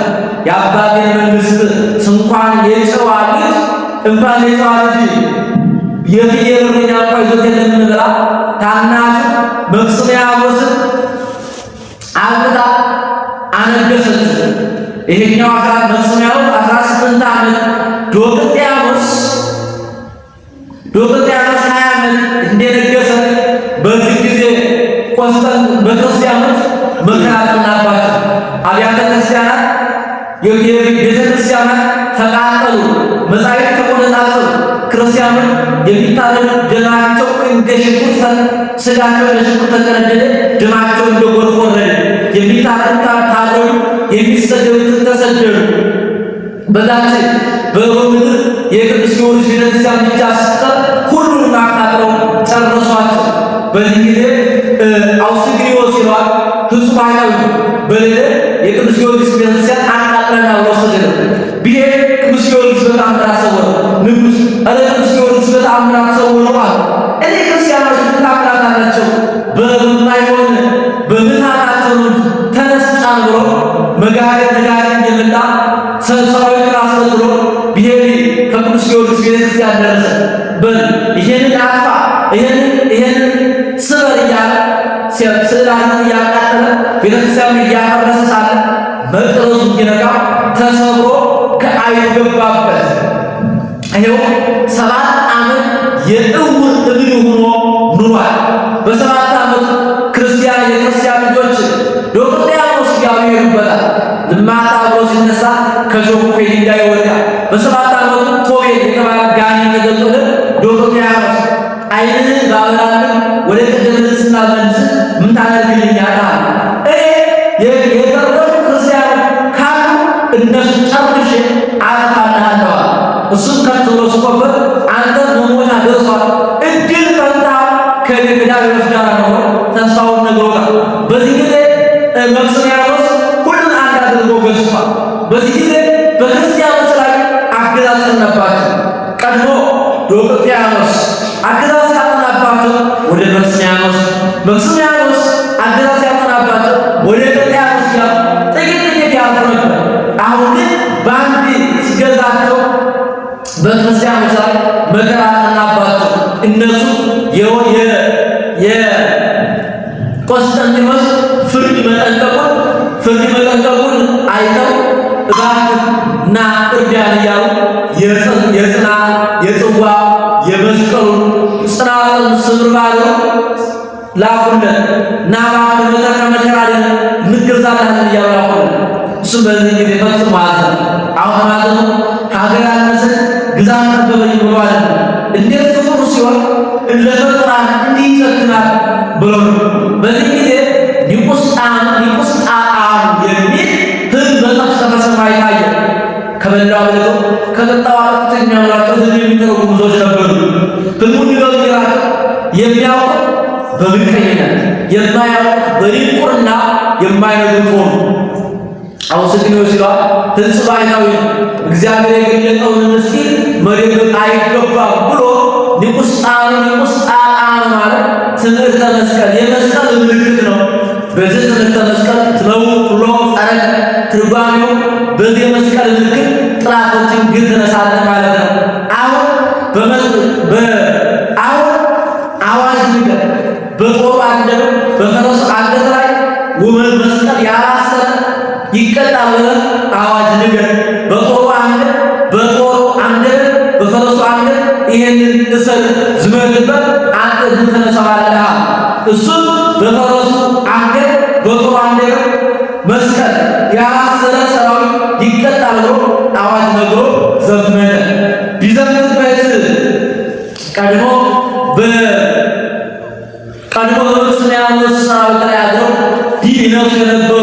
የአባቴን መንግሥት እንኳን የጨዋ ልጅ የፍየል እረኛ እንኳ ይዞት የለምን ብላ ታናሹ መክስምያኖስን አግብታ አነገሰችው። ይሄኛው መክስምያኖስ 18 ዓመት፣ ዲዮቅልጥያኖስ 20 ዓመት እንደነገሰ በዚህ ጊዜ በክርስቲያኖች መከራ ጸናባቸው። አብያተ ክርስቲያናት ቤተ ክርስቲያናት ተቃጠሉ፣ መጻሕፍት ተቆነጣጠሉ። ክርስቲያኖች የሚታረዱ ደማቸው እንደ ሽንኩርት ስጋቸው እንደ ሽንኩርት ተቀደደ፣ ደማቸው እንደ ጎርፍ ወረደ። የሚታረዱት ታረዱ፣ የሚሰደዱት ተሰደዱ። በዛች በሮም ምድር የቅዱስ ጊዮርጊስ ቤተክርስቲያን ብቻ ስትቀር ሁሉንም አቃጥለው ጨረሷቸው። በዚህ ጊዜ አውስግሪዎስ ይሏል ፍጹም ኃይላዊ በሌለ የቅዱስ ጊዮርጊስ ቤተክርስቲያን አቃጥለና ወሰደ። ቢሄድ ቅዱስ ጊዮርጊስ በጣም ተራሰወረ። ንጉሥ ቅዱስ ጊዮርጊስ በጣም ተራሰወረ አለ። እኔ ክርስቲያኖች ታምራት አላቸው በማይሆን በምታታቸው ተነስጫን ብሎ መጋረድ እየመጣ ሰራዊት አስከትሎ ቢሄድ ከቅዱስ ጊዮርጊስ ቤተክርስቲያን ደረሰ። በል ይሄንን አጥፋ፣ ይሄንን ስበር እያለ ስዕላትን እያቃጠለ ቤተክርስቲያን እያፈረሰ ሳለ መቅረዙ እየነካ ተሰብሮ ከአይኑ ገባበት። ይኸው 7 ዓመት የእውር እብድ ሆኖ ኑሯል። በ7 ዓመቱ የክርስቲያን ልጆች ዲዮቅልጥያኖስ እያሉ ይሄዱበታል። ልማታ ብሎ ሲነሳ ከሾኩ ድንጋይ ይወድቃል። በ7 ዓመቱ ቶቤል የተባለ ጋኔን ተገልጦለት ዲዮቅልጥያኖስ ዓይንህን ባበራልህ ወደ ቀደመ ንጽሕና መልስህ ምን ታደርግልኛለህ? እኔ የተረፉ ክርስቲያኖች ካሉ እነሱን ጨርሼ አጠፋልሃለሁ። እሱም ከትሎ ሲቆፍር አንተ መሞቻ ደርሷል፣ እድል ፈንታ ከዲዮቅልጥያኖስ ጋር ነው ተስፋውን ነግሮታል። በዚህ ጊዜ መክስምያኖስ ሁሉን አንድ አድርጎ ገዝቷል። በዚህ ጊዜ በክርስቲያኖች ላይ አገዛዝ ጸናባቸው። ቀድሞ ዲዮቅልጥያኖስ አገዛዝ ሲያጸናባቸው ወደ መክስምያኖስ አገዛዝ ሲያጸናባቸው ወደ ዲዮቅልጥያኖስ ጋር ጥቂት ያልፉ ነበር። አሁን ግን በአንድ ሲገዛቸው በክርስቲያኖች ላይ መከራ ጸናባቸው። እነሱ የቆስጠንጢኖስ ፍርድ መጠንቀቁን አይተው እባክህ ና እርዳን እያሉ የጽዋ የመስቀሉን ጽናጽል ስብርባሪ ላኩለት። ና እባክህ ከመከራ እንገዛለን እያሉ ላኩለት። እሱም በዚህ ጊዜ ፈጽሞ አዘነ። አሁን ማዘኑ ሀገር ያነሰን ግዛት ጠበበኝ ብሎ አይደለም። እንዴት ፍጡር ሲሆን ለፍጡራን እንዲህ ይጨክናል ብሎ ነው። በዚህ ጊዜ ኒቁስጣን የሚል ሕዝብ በታች ከሰማይ ታየ። ከበላው አብልቶ ከጠጣው አጠጥቶ የሚያምራቸው ሕዝብ የሚተረጉሙ ብዙዎች ነበሩ። ሕዝቡ እንዲበሉ የሚያውቁት በምቀኝነት የማያውቁት በድንቁርና የማይነግሩት ሆኑ። አውስግኖስ ይላል ሕዝብ ባይታዊ እግዚአብሔር የገለጠውን ምስጢር መደበቅ አይገባም ብሎ ኒቁስጣን ማለት ትምህርተ መስቀል የመስቀል ምልክት ነው። በዚህ ትምህርተ መስቀል ትለው ብሎ ጸረቀ ትርጓሜው በዚህ የመስቀል ምልክት ጥላቶችን ግን ተነሳለህ ማለት ነው። አሁን አዋጅ ንገር በጦሩ አንደበት በፈረሱ አንገት ላይ ውመት መስቀል ያላሰረ ይቀጣል ብለህ አዋጅ ንገር። በጦሩ አንገት በፈረሱ አንገት ይሄንን እሰር ዝመልበት አንተ ግን ተነሳዋለህ። እሱም በፈረሱ አንገት በጦሩ አንገት መስቀል ያላሰረ ሰራዊት ይቀጣል ብሎ አዋጅ ነግሮ ዘመተ። ቢዘምትበት ቀድሞ በርስንያኖስ ሰራዊት ላይ አድረው ዲነው የነበሩ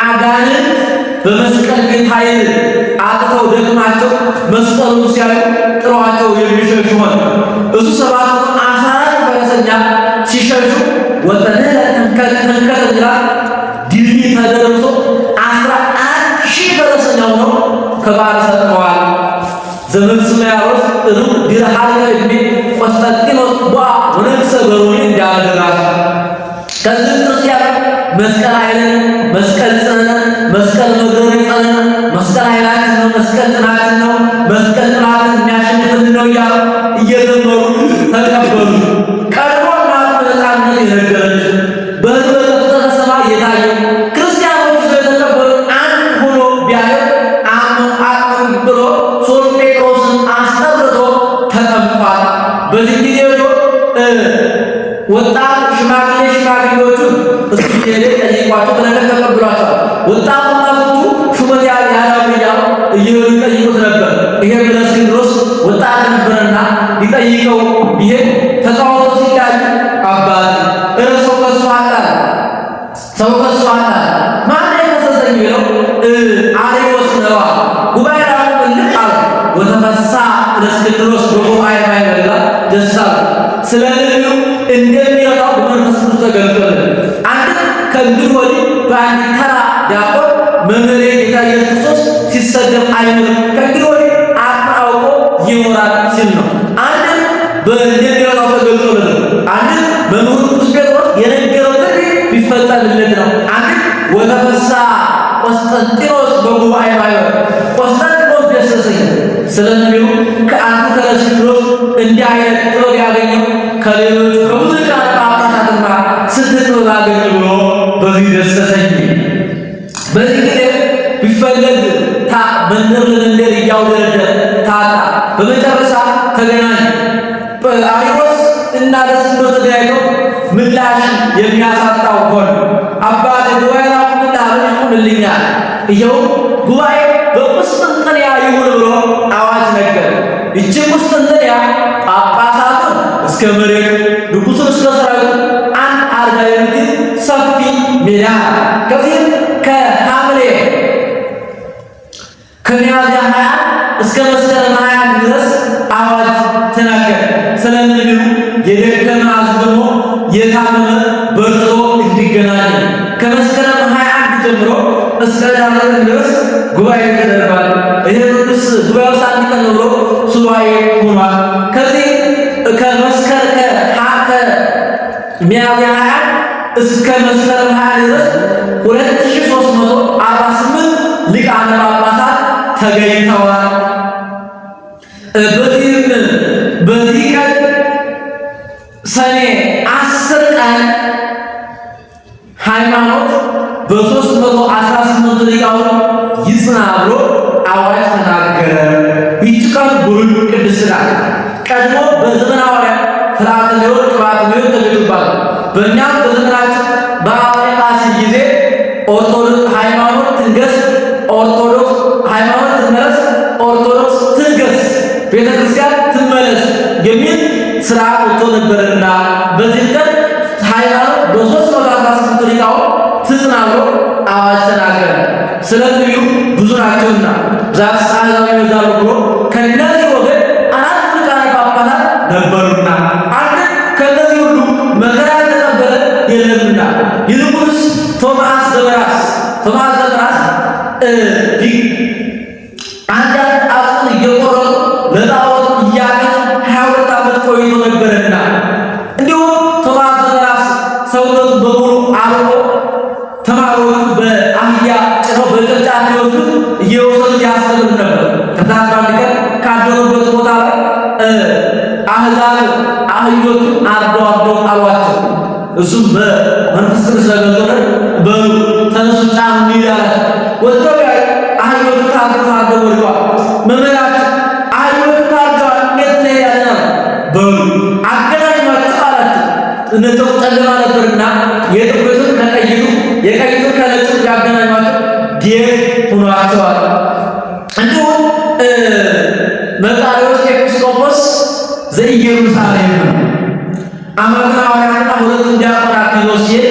አጋንንት በመስቀል ቤት ኃይል አጥተው ደክማቸው መስቀሉን ሲያዩ ጥሯቸው የሚሸሹ ሆነ። እሱ 14 ፈረሰኛ ሲሸሹ ወጠነ ተንከተንከተንራ ድል ተደርሶ 14,000 ፈረሰኛ ሆነው ከባህር ሰጥመዋል። ዘመክስምያሮስ እሩ ድርሃለ እድሜ ቆስጠንጢኖስ ወነግሰ በሮሜ እንዳደረገ ከዚህ ክርስቲያን መስቀል ኃይልን መስቀል ጽነን መስቀል መግረር ጽነን መስቀል ኃይላችን ነው፣ መስቀል ጽናችን ነው፣ መስቀል ጥላትን የሚያሸንፍልን ነው እያሉ እየዘመሩ ተቀበሉ። ቀድሞ እናቱ በሕፃንነት የነገረች በሕዝበ ዘፍጥረተ ሰማይ የታየው ክርስቲያኖች ስለተቀበሉ አንድ ሆኖ ቢያየው አቅም ብሎ ሶል ጴጥሮስን አስጠርቶ ተጠምቋል። በዚህ ጊዜ ወጣት ሽማግሌዎቹ እሱ ሄደ ጠይቋቸው በነገር ተቀብሏቸዋል። ወጣቶቹ ሹመት ያዳብያ እየሄዱ ይጠይቁት ነበር። ይሄ ብለስክንድሮስ ወጣት ነበረና ሊጠይቀው ይሄድ ተቃውሞ ሲያዩ አባት ሰው ከሱ አጣ ማን የከሰሰኝ ብለው አሪዎስ ነዋ ጉባኤ ራሱ ልቅ አለ። ወተፈሳ ብለስክንድሮስ በጉባኤ ማይበላ ደስ አለ። ስለ ልዩ እንደሚረዳው በመንፈስ ቅዱስ ተገልጦልን አንድ ከእንግዲህ ወዲህ በአንድ ተራ ዲያቆን መምህሬ ጌታ ኢየሱስ ክርስቶስ ሲሰደብ አይኖርም፣ ከእንግዲህ ወዲህ አውቆ ይኖራል ሲል ነው። አንድ እንደሚረዳው ተገልጦልን አንድ መምህሩ ቅዱስ ጴጥሮስ የነገረው ጥሪ ቢፈጸምለት ነው። አንድ ወተፈሳ ቆስጠንጢኖስ በጉባኤ ማይበር ቆስጠንጢኖስ ደሰሰኝ ስለሚሉ ከአንዱ ከእስክንድሮስ እንዲህ አይነት ጥበብ ያገኘው ከሌሎች ከብዙ ሊቃነ ጳጳሳትና ስንት ጥበብ አገኘ ብሎ በዚህ ደሰሰኝ። በዚህ ጊዜ ቢፈለግ መንደር ለመንደር እያውደረደረ ታጣ። በመጨረሻ ተገናኙ። አሪዎስ እና ደስክንድሮስ ተገናኝተው ምላሽ የሚያሳጣው ሆነ። አባቴ ጉባኤ ላቁምና ምን ይሁንልኛል? ይኸው ጉባኤ በቁስጥንጥንያ ይሁን ብሎ አዋጅ ነገር። ይቺ ቁስጥንጥንያ ጳጳሳቱን እስከ መሬት ንጉሡን እስከ ሰራዊቱ አንድ አርጋ የምትይዝ ሰፊ ሜዳ ከዚህም ከሚያዝያ 20 እስከ መስከረም 21 ድረስ አዋጅ ተናገረ። ስለምን ቢሉ የደከመ አዝሞ የታመመ በርትቶ እንዲገናኝ ከመስከረም 21 ጀምሮ እስከ ዳር ድረስ ጉባኤ ተደርጓል። ይሄ ቅዱስ ጉባኤው ሳንቀን ብሎ ሱባኤ ሆኗል። ከዚህ ሚያዝያ 20 እስከ መስከረም 20 ድረስ 2348 ሊቃነ ጳጳሳት ተገኝተዋል። በዚህ ቀን ሰኔ 10 ቀን ሃይማኖት በ318 ሊቃውንት ይጽና ብሎ አዋጅ ተናገረ። ይህች ቀን ጉሩድ ቅድስት ናት። ቀድሞ በዘመነ ሐዋርያት ፍርሃተ ሊሆን ቅባት ሊሆን ተገኝቷል። በእኛም በዘመናችን በአፄ ፋሲል ጊዜ ኦርቶዶክስ ሃይማኖት ትንገስ፣ ኦርቶዶክስ ሃይማኖት ትመለስ፣ ኦርቶዶክስ ትንገስ፣ ቤተክርስቲያን ትመለስ የሚል ስራ ወጥቶ ነበርና በዚህ ቀን ሃይማኖት በ318 ሊቃውንት ትጽና ብሎ አዋጅ ተናገረ። ስለ ነቢዩ ብዙ ናቸውና ዛፍ ጻዛው ይዛሉ ብሎ ከነዚህ ወገን 4 ሊቃነ ጳጳሳት ነበሩና አንድ ከነዚህ ሁሉ መከራ የተቀበለ የለምና ይልቁንስ ቶማስ ዘበራስ አንዳንድ አጽን እየቆረጡ ለጣዖት እያገዙ 22 ዓመት ቆይቶ ነበርና እንዲሁም ቶማስ ዘበራስ ሰውነቱ በሙሉ አልቆ ተማሪዎቹ በአህያ ጭነው በቅርጫት ይወስዱት እየወሰዱ ያስተምር ነበር። ከዛም አንድ ቀን ካደረበት ቦታ ላይ አህዛብ አህዮቹ አርደው ጣሏቸው። እሱም በመንፈስ ቅዱስ ተገልጦ በሉ ተነሱ ጫኑ ይላላቸው። ወጥተው አህዮቹ ታርደው ወድቀዋል። መምህራችን አህዮቹ ታርደዋል፣ እንዴት እንሄዳለን? በሉ አገናኟቸው አላቸው። እነተው ጨለማ ነበርና የጥቁሩን ከቀይቱ የቀይቱን ከነጩ ያገናኟቸው ዲየት ሆኗቸዋል። እንዲሁም መቃርዮስ ኤጲስቆጶስ ዘኢየሩሳሌም አማክና ሐዋርያትና 2 ዲያቆናት ይዞ ሲሄድ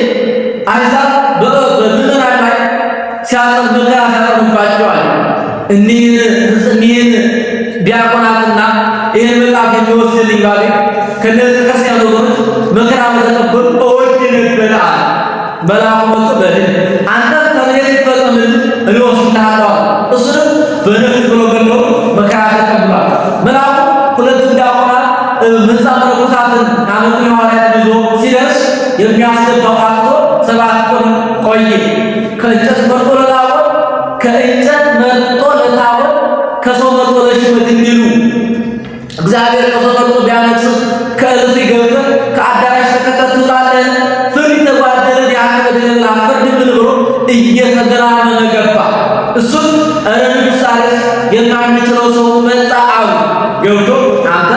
አሕዛብ በምዕመናን ላይ ሲያጠኑባቸዋል። እኒህን ዲያቆናትና ይህን መጽሐፍ የሚወስድልኝ ባሌ ከነዚህ ክርስቲያን ወገኖች መከራ በተቀበሉ እወድ ነበረ አለ። መልአኩ መጥቶ በድል አንተም ተምኔት ይፈጸምልህ እኔ ወስድልሃለሁ። እሱንም በነፍስ ብሎ ገድሎ መከራ ተቀብሏል። መልአኩ 2 ዲያቆናት ሕንፃ መነኮሳትን አመቱን ሐዋርያት ይዞ ሲደርስ የሚያስገባው አጥቶ 7 ቀን ቆየ። ከእንጨት መርጦ ለታቦት ከሰው መርጦ ለሹመት እንዲሉ እግዚአብሔር ከሰው መርጦ ቢያነግሥህ ከእልፍ ገብተህ ከአዳራሽ ተከተት ትውላለህ። ፍርድ ተጓደለ ያከበደለ ፍርድ ምን ብሎ እየተገራመመ ገባ። እሱም እረ ንጉሥ አለች የማንችለው ሰው መጣ አሉ። ገብቶ አንተ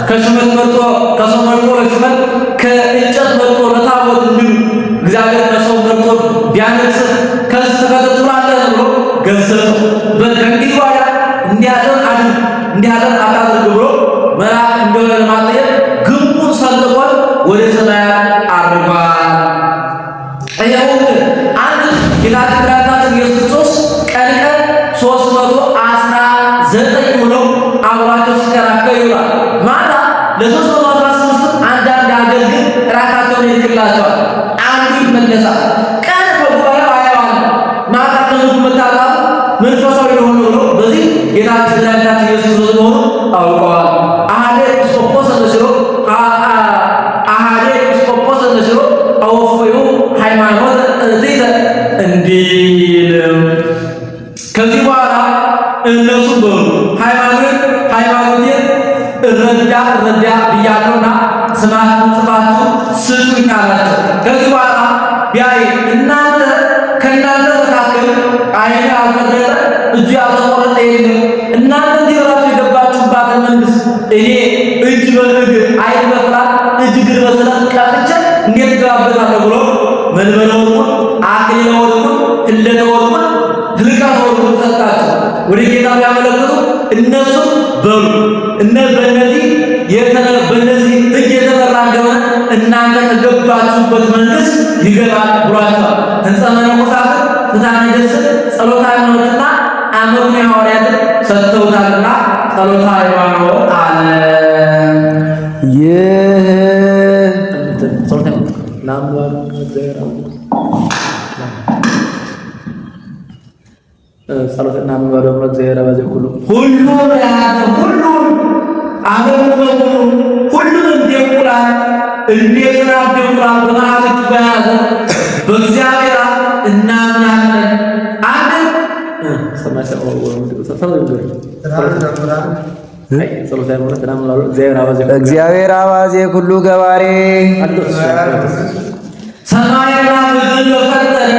ከሹመት መርጦ ከሰው መርጦ ለሹመት ከእንጨት መርጦ ለታቦት እንዲሉ እግዚአብሔር ከሰው መርጦ ቢያነግሥህ ከእልፍ ተከተት ትውላለህ ብሎ ገሰጸው። በእንግዲህ ዋያ እንዲያደርግ አታድርግ ብሎ መልአክ እንደሆነ ለማጠየቅ ግንቡን ሰንጥቆት ወደ ሰማያት አርጓል። ይኸውም አንድ ጌታችን መድኃኒታችን ኢየሱስ ክርስቶስ ቀን 319 ሆነው አብሯቸው ሲከራከሩ ይውላል። ማታ ለ316 አንዳንድ አገልግል ራሳቸውን ይልክላቸዋል። አንዱ ይመለሳል። ቀን ከጉባኤው አያዋል። ማታ ከምግብ መታጣቱ መንፈሳዊ የሆነ ብሎ በዚህ ጌታችን መድኃኒታችን ኢየሱስ ክርስቶስ መሆኑ አውቀዋል። አሐደ ኤጲስቆጶስ ነስሮ አወፈዩ ሃይማኖት እዚተ እንዲል ከዚህ በኋላ እነሱ በሉ ሃይማኖቴን እረዳ ብያለሁና ስማችሁን ጽፋችሁ ስጡኝ አላቸው። ከዚህ በኋላ ቢያይ ከእናንተ መካከል ዓይን ያልፈረጠ እጁ ያልተቆረጠ የለም። እናንተ እንዲህ ብላችሁ የገባችሁባትን መንግሥት እኔ እጅ በእግር ዓይን በፍራት እጅ እግር በስለት ቀጥቼ እንዴት እገባበታለሁ ብሎ መንበረ ወርቁን አክሊለ ወርቁን ህለተ ወርቁን ህልቀተ ወርቁን ሰጣቸው። ወደ ጌታ ቢያመለክቱ እነሱ በሉ በእነዚህ እጅ የተመራ እንደሆነ እናንተ ከገባችሁበት መንግሥት ይገባል ብሏቸዋል። ሕንፃ መነኮሳትን ፍትሐ ነገሥትን ጸሎተ ሃይማኖትና አመቱን ሐዋርያትን ሰጥተውታልና ጸሎተ ሃይማኖት አለ። ጸሎትና ምንባዶ እግዚአብሔር በዚህ ሁሉ ዓለምን በሙሉ ሁሉም እንዲያውቁላል እንዲያስራብቁላል በማለት በያዘ በእግዚአብሔር እናምናለን። አንድ ሰማይ ሰው እግዚአብሔር አባዜ ኩሉ ገባሬ ሰማይና ምድርን በፈጠረ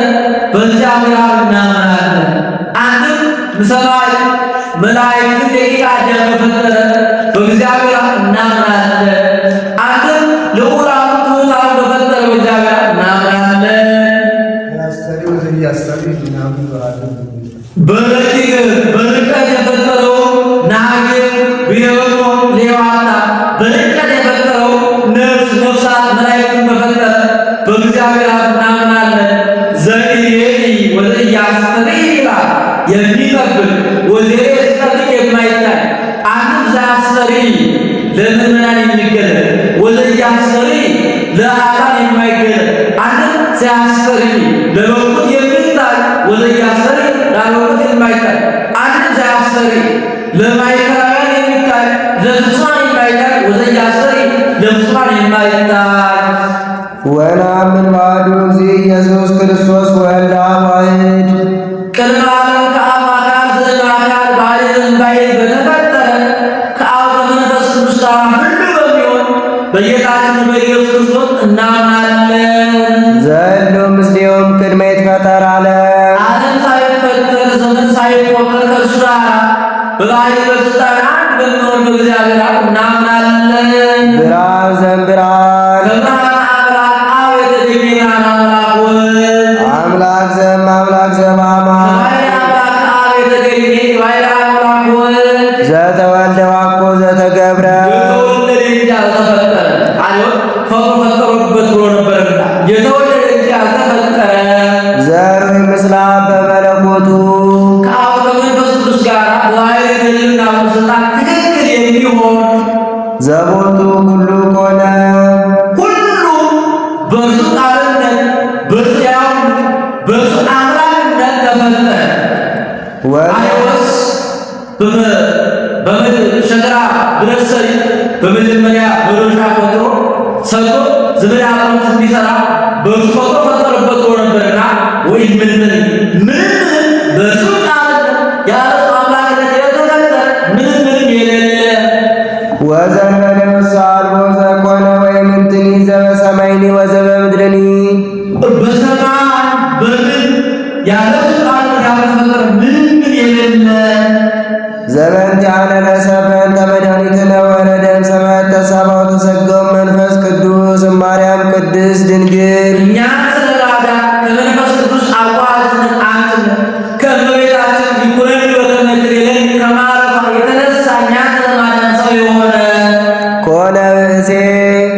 በእግዚአብሔር አብ እናምናለን። አንድም ሰማይ መላእክትን ደቂቀ አዳም በፈጠረ በእግዚአብሔር አብ እናምናለን። አንድም ልዑላን ትሑታን በፈጠረ በእግዚአብሔር አብ እናምናለን። በርቀት የፈጠረው ናግር ብሔሮ ሌዋታ በርቀት የፈጠረው ነፍሳት መላእክትን በፈጠረ በእግዚአብሔር አብ እናምናለን። ዘኢየኒ ወዘኢያስተሪ ይላል የሚጠብቅ ወዘሬ ሲጠብቅ የማይታይ አንድም ዘአስተሪ ለምእመናን የሚገለጥ ወዘኢያስተሪ ለኃጥአን የማይገለጥ አንድም ዘአስተሪ ለበቁት የሚታይ ወዘኢያስተሪ ላልበቁት የማይታይ አንድም ዘአስተሪ ለማእከላውያን የሚታይ ለፍጹማን የማይታይ ወዘኢያስተሪ ለፍጹማን የማይታይ ወነአምን በአሐዱ እግዚእ ኢየሱስ ክርስቶስ ወልደ አብ ዋሕድ ቅድመ ዓለም ከአብ አካል ዘእምአካል ባሕርይ ዘእምባሕርይ በተፈጠረ ከአብ ከመንፈስ ቅዱስ ጋር ሁሉ በሚሆን በጌታችን በኢየሱስ ክርስቶስ እናምናለን። ዘእሉ ምስሌሆሙ ቅድመ ይትፈጠር ዓለም ዓለም ሳይፈጠር ዘመን ሳይቆጠር ከእርሱ ጋር በባሕርይ በሥልጣን አንድ በሚሆን በእግዚአብሔር አብ እናምናለን። ብርሃን ዘእምብርሃን ከብርሃን አምላክ አብ የተገኘ ብርሃን አምላክ ወልድ አምላክ ዘእምአምላክ ዘበአማን ከባሕርይ አምላክ አብ የተገኘ የባሕርይ አምላክ ወልድ ዘተወልደ ዋኮ ዘተገብረ የተወለደ እንጂ አልተፈጠረ አልሆን ፈጠሩበት ብሎ ነበርና የተወለደ እንጂ አልተፈጠረ ዘርኡ ምስለ አብ በመለኮቱ ከአብ ከመንፈስ ቅዱስ ጋር በባሕርይ ገድልና በሥልጣን ትክክል የሚሆን ዘቦቱ ሁሉ ኮነ ሁሉ በእርሱ ቃልነት በእርሱ ሕያውነት በእርሱ አምላክነት ተፈጠረ። አርዮስ በሸክላ ብረት ሰሪ በመጀመሪያ መዶሻ ፈጥሮ ሰጥቶ ዘመድ አጥንት እንዲሰራ በእርሱ ፈጥሮ ፈጠረበት ብሎ ነበርና ወይ ምንም በእርሱ ቃልነት ያለ እርሱ አምላክነት የተፈጠረ ምንም የሌለ ወዘንበለ አልቦ ዘኮነ ወይምንትኒ ዘበሰማይኒ ወዘበምድርኒ በሰማይ በምድር ያለ እርሱ ቃልነት ያልተፈጠረ ምንም የሌለ ዘበእንቲአነ ለሰብእ መድኃኒትነ ወረደ እምሰማያት ተሰብአ ወተሰገወ መንፈስ ቅዱስ እማርያም ቅድስት ድንግል እኛ ስለላዳ ከመንፈስ ቅዱስ አዋጅን አንትን ከእመቤታችን ይኩነን በከመ ትቤለን ከማረፏ የተነሳ እኛ ስለማዳን ሰው የሆነ ኮነ ብእሴ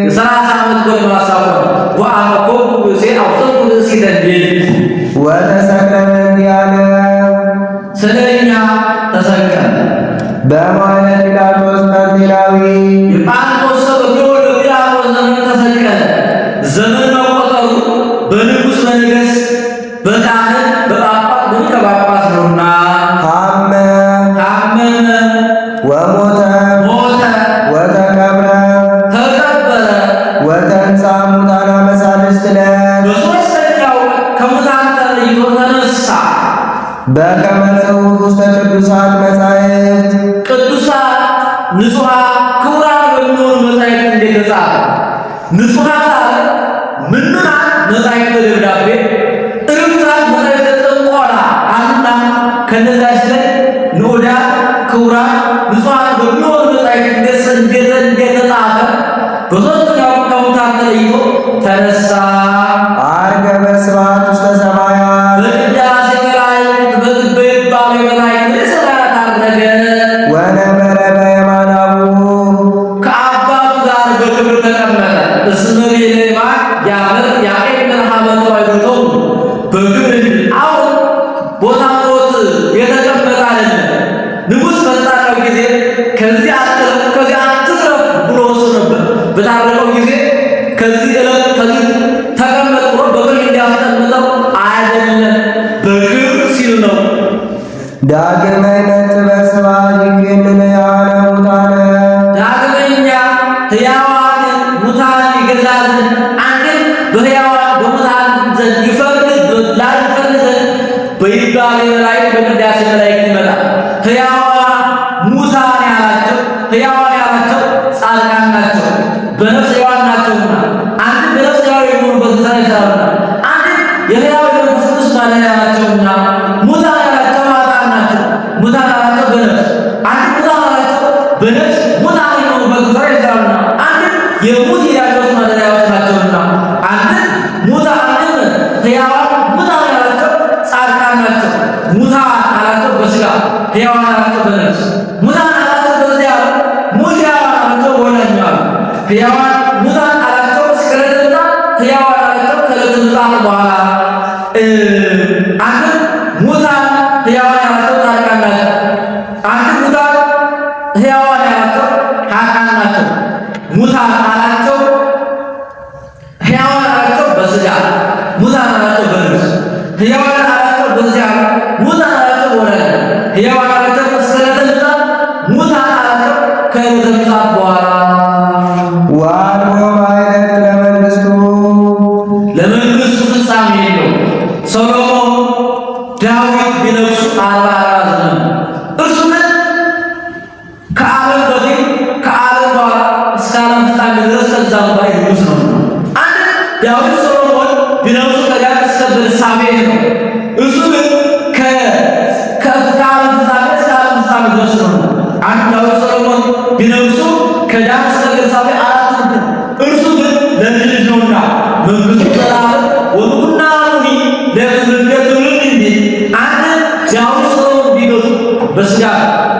የ30 ዓመት ጎልማሳ ሆነ። ወአመኮሙ ብእሴ አውፅኡ ብእሲተ እንዲል ወተሰቅለ በእንቲአነ ስለ እኛ ተሰቀለ። በመዋዕለ ጲላጦስ ጰንጤናዊ የጳንጦስ ሰው በሚሆን በጲላጦስ ዘመን ተሰቀለ። ዘመን መቆጠሩ በንጉሥ በነገሥት በካህን በጳጳስ በሊቀ ጳጳስ ነውና ታመ ታመመ፣ ወሞተ ሞተ፣ ወተቀብረ ተቀበረ። ወተንሥአ እሙታነ በሣልስት ዕለት በሦስተኛው ቀን ከሙታን ተለይቶ ተነሳ። በከመ ጽሑፍ ውስተ ቅዱሳት መጻሕፍት ቅዱሳን ንጹሐን ክቡራን በሚሆኑ መጻሕፍት እንደተጻፈ ንጹሐን አለ ምኑናን መጻሕፍተ ደብዳቤ ርኩሳን መጻሕፍተ ጥንቆላ አሉና ከነዛች ላይ ንዑዳን ክቡራን ንጹሐን በሚሆኑ መጻሕፍት እንደተጻፈ በሦስተኛው ቀን ከሙታን ተለይቶ ተነሳ። ዐርገ በስብሐት ውስተ ሰማያት በቅዳሴ መላእክት በይባቤ መላእክት ወደ ሰማያት ዐረገ። ወነበረ በየማነ አቡሁ ከአባቱ ጋር በክብር ተቀመጠ። እስመ ቤለማን ያምር ያቄምር ሀበተ ዋይዶቶም በክብር አሁን ቦታ ሞት የተቀመጠ አይደለም። ንጉሥ በተጣራው ጊዜ ከዚህ አትረፍ ከዚህ አትትረፍ ብሎ ወስኖበት በታረቀው ጊዜ ከዚህ ዕለት ከዚህ ተቀመጥ ብሎ በክብር እንዲያስቀምጠው አይደለም፣ በክብር ሲል ነው። ዳግመ ይመጽእ በስብሐት ይኩነነ ሕያዋነ ሙታነ ዳግመኛ ሕያዋን ሙታን ይገዛ ዘንድ አንድም በሕያዋን በሙታን ዘንድ ይፈርድ ዘንድ በይባቤ መላእክት በቅዳሴ መላእክት ይመጣል። ሕያዋን ሙታን ያላቸው በነፍስ ሕያዋን ናቸውና አንድ በነፍስ ሕያው የሚሆኑበት ሥራ ይሠራሉና አንድ የሕያው መንፈስ ቅዱስ ማደሪያ ናቸውና ሙታን ያላቸው ኃጥአን ናቸው። ሙታን ያላቸው በነፍስ አንድ ሙታን ያላቸው በነፍስ ሙታን የሚሆኑበት ሥራ ይሠራሉና አንድ የሙት የዲያብሎስ ማደሪያዎች ናቸውና አንድ ሙታን ሕያዋን ሙታን ያላቸው ጻድቃን ናቸው። ሙታን አላቸው በሥጋ ሕያዋን አላቸው በነፍስ ሙታን አላቸው በዚህ ዓለም ሙት ሕያዋን አላቸው በወዲያኛው ዓለም ሕያዋን ሙታን አላቸው እስከ ዕለተ ምጽአት ሕያዋን አላቸው ከዕለተ ምጽአት በኋላ አንድ ሙታን ሕያዋን ያላቸው ጻድቃን ናቸው። አንድ ሙታን ሕያዋን ያላቸው ኃጥአን ናቸው። ሙታን አላቸው ሕያዋን አላቸው በሥጋ ሙታን አላቸው በነፍስ ሕያዋን አላቸው በዚህ ዓለም ሙታን አላቸው በወዲያኛው ሕያዋን አላቸው እስከ ዕለተ ምጽአት ሙታን አላቸው ከዕለተ ምጽአት በኋላ ወአልቦ ማኅሌት ለመንግሥቱ ለመንግሥቱ ፍጻሜ የለውም። ሰሎሞን ዳዊት ቢነግሡ 40 ዘመን እርሱ ግን ከዓለም በፊት ከዓለም በኋላ እስከ ዓለም ፍጻሜ ድረስ ከዛም በላይ ንጉሥ ነው። አንድ ዳዊት ሰሎሞን ቢነግሡ ከዳን እስከ ቤርሳቤህ ነው። እሱ ግን ከዓለም ፍጻሜ እስከ ዓለም ፍጻሜ ድረስ ነው። አንድ ዳዊት ሰሎሞን ቢነግሡ ከዳን እስከ ቤርሳቤህ 4 ነው። እርሱ ግን ለልጅ ልጅ ነውና መንግሥቱ ዘላለም ወምኩና ኑኒ ለትውልደ ትውልድ እንጂ አንድ ዳዊት ሰሎሞን ቢገዙ በሥጋ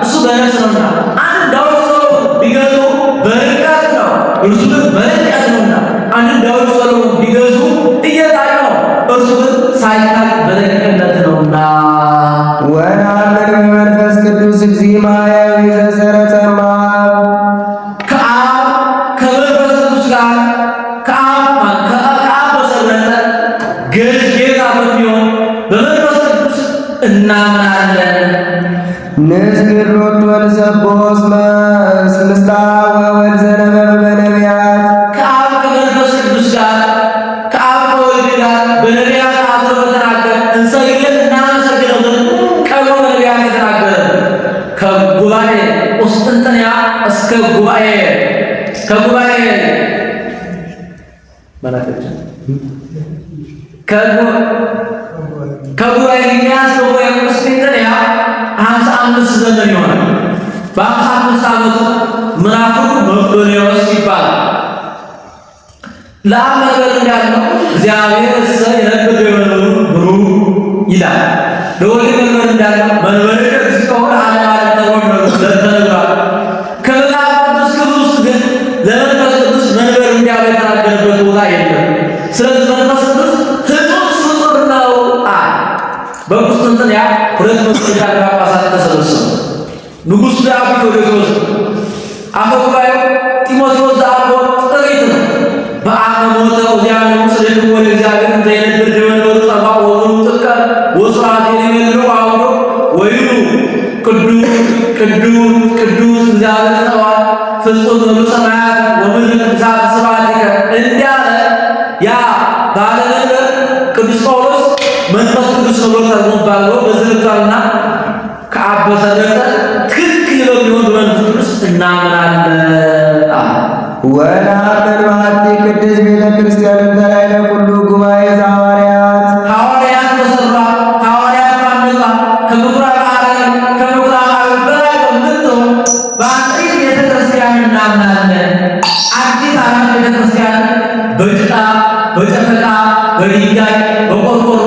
እሱ በነፍስ ነውና አንድ ዳዊት ሰሎሞን ቢገዙ በርቀት ነው። እርሱ ግን በርቀት ነውና አንድ ዳዊት ሰሎሞን ቢገዙ እየታየ ነው። እርሱ ግን ሳይታይ በርቀት ነውና ወነአምን በመንፈስ ቅዱስ እግዚእ ማሕያዊ ዘሰረጸ ከአብ ከመንፈስ ቅዱስ ጋር ከአብ በሰረጸ ገዥ ጌታ በሚሆን በመንፈስ ቅዱስ እናምናለን። ንስግድ ሎቱ ወንሰብሖ እስመ ምስለ አብ ወወልድ ዘነበበ በነቢያት ከአብ ከመንፈስ ቅዱስ ጋር ከአብ ከወልድ ጋር በነቢያት አድሮ በተናገረ እንሰግድለት እናመሰግነው ዘንድ ቀድሞ በነቢያት የተናገረ ከጉባኤ ቁስጥንጥንያ እስከ ጉባኤ ከጉባኤ ሚክያስ በጉባኤ ቁስጥንጥንያ 55 ዘመን ይሆናል። በ55 ዓመቱ ምዕራፉ መቅዶንዮስ ይባላል። ለአብ መንበር እንዳለው እግዚአብሔር እሰ የነብር የመንበሩ ብሩህ ይላል። ለወልድ መንበር እንዳለው መንበር እግዚኦ ለዓለመ ዓለም ተነግሯል። ከመጽሐፍ ቅዱስ ክፍል ውስጥ ግን ለመንፈስ ቅዱስ መንበር እንዳለው የተናገረበት ቦታ የለም። ስለዚህ መንፈስ ቅዱስ ፍጡር ነው። በቁስጥንጥንያ 200 ጳጳሳት ተሰበሰቡ። ንጉሥ ዳዊት ወደ ሶስ አፈ ጉባኤው ጢሞቴዎስ ዘአልቦ ጥሪት ነው። በአመ ሞተ ኡዚያን ስለ ወደ እግዚአብሔር ዘይነብር ደመንበሩ ጸባ ወሩ ጥቀ ወስራት የሚመልሩ አውዶ ወይኑ ቅዱስ እግዚአብሔር ጸባዖት ፍጹም በሉ ሰማያት ወምድር እሳት ስብሐቲከ እንዳለ ያ ባለመንበር ቅዱስ ጳውሎስ መንፈስ ቅዱስ ነው ብሎ ተርጎባል በዝርቷልና ከአብ በሰረጸ ትክክል በሚሆን በመንፈስ ቅዱስ እናምናለን። ወነአምን በኃቲ ቅድስት ቤተ ክርስቲያን እንተላዕለ ኩሉ ጉባኤ ዘሐዋርያት ሐዋርያት በሠሯ ሐዋርያት ባነጿ ከምኵራብ አርያም ከምኵራብ አብይ በላይ በምትሆን በአንዲት ቤተ ክርስቲያን እናምናለን። አንዲት አራት ቤተ ክርስቲያን በጭቃ በጨፈቃ በድንጋይ በቆርቆሮ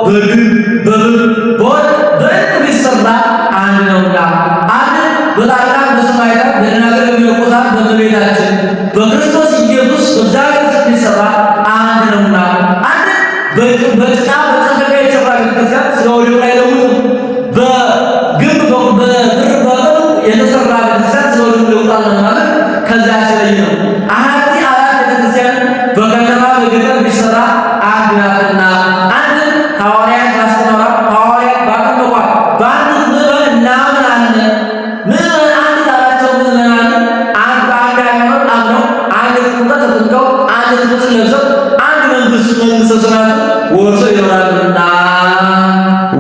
በግንብ በብር በወርቅ በዕንቁ ቢሠራ አንድ ነውና አንድ በጻድቃን በሰማዕታት በደናግል በመነኮሳት በእመቤታችን በክርስቶስ ኢየሱስ በእግዚአብሔር ስም ቢሠራ አንድ ነውና አንድ በጭቃ በጨፈቃ የተሠራ ቤተክርስቲያን ሥጋው ደሙን አይለውጥም። በግንብ በብር በዕንቁ የተሠራ ቤተክርስቲያን ሥጋው ደሙን ይለውጣል ማለት ከዚያ ሲለይ ነው። አሐቲ አራት ቤተክርስቲያን በከተማ በገጠር ቢሠራ አንድ ናትና አንድ ሐዋርያት ባስተማሯ ሐዋርያት ባጠመቋት በአንዲት ምዕመን እናምናለን። ምዕመን አንዲት አላቸው። ምዕመናን አንድ በአንድ ሃይማኖት አምነው አንድ ጥምቀት ተጠምቀው አንድ ልብስ ለብሰው አንድ መንግሥተ ሰማያትን ወርሰው ይኖራሉና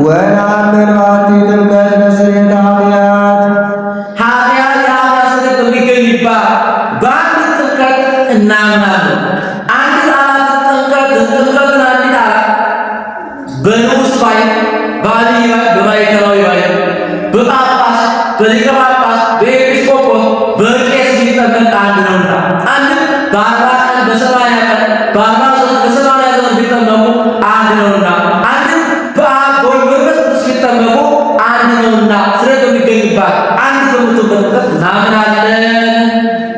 ወነአምን በኃቲ ጥምቀት ለስርየተ ኃጢአት የኃጢአት ስርየት በሚገኝባት በአንድ ጥምቀት እና እናምናለን። አንዲት አራት ጥምቀትን አንዲት አራት በንዑስ ባይ፣ በአብይ ባይ፣ በማዕከላዊ ባይ፣ በጳጳስ፣ በሊቀ ጳጳስ፣ በኤጲስቆጶስ፣ በቄስ ቢጠመቅ አንድ ነውና አንድ በ40 ቀን በ80 ቀን በ43 በ80 ዘመን ቢጠመቁ አንድ ነውና አንድ በአብ በወልድ በመንፈስ ቅዱስ ቢጠመቁ አንድ ነውና ስለሚገኝባት አንድ በምትሆንበት ጥምቀት እናምናለን።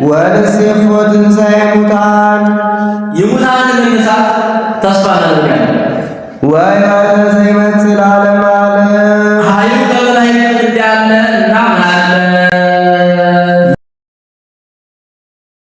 ወንሴፎ ትንሣኤ ሙታን የሙታን መነሳት ተስፋ እናደርጋለን። ወሕይወተ ዘይመጽእ ለዓለመ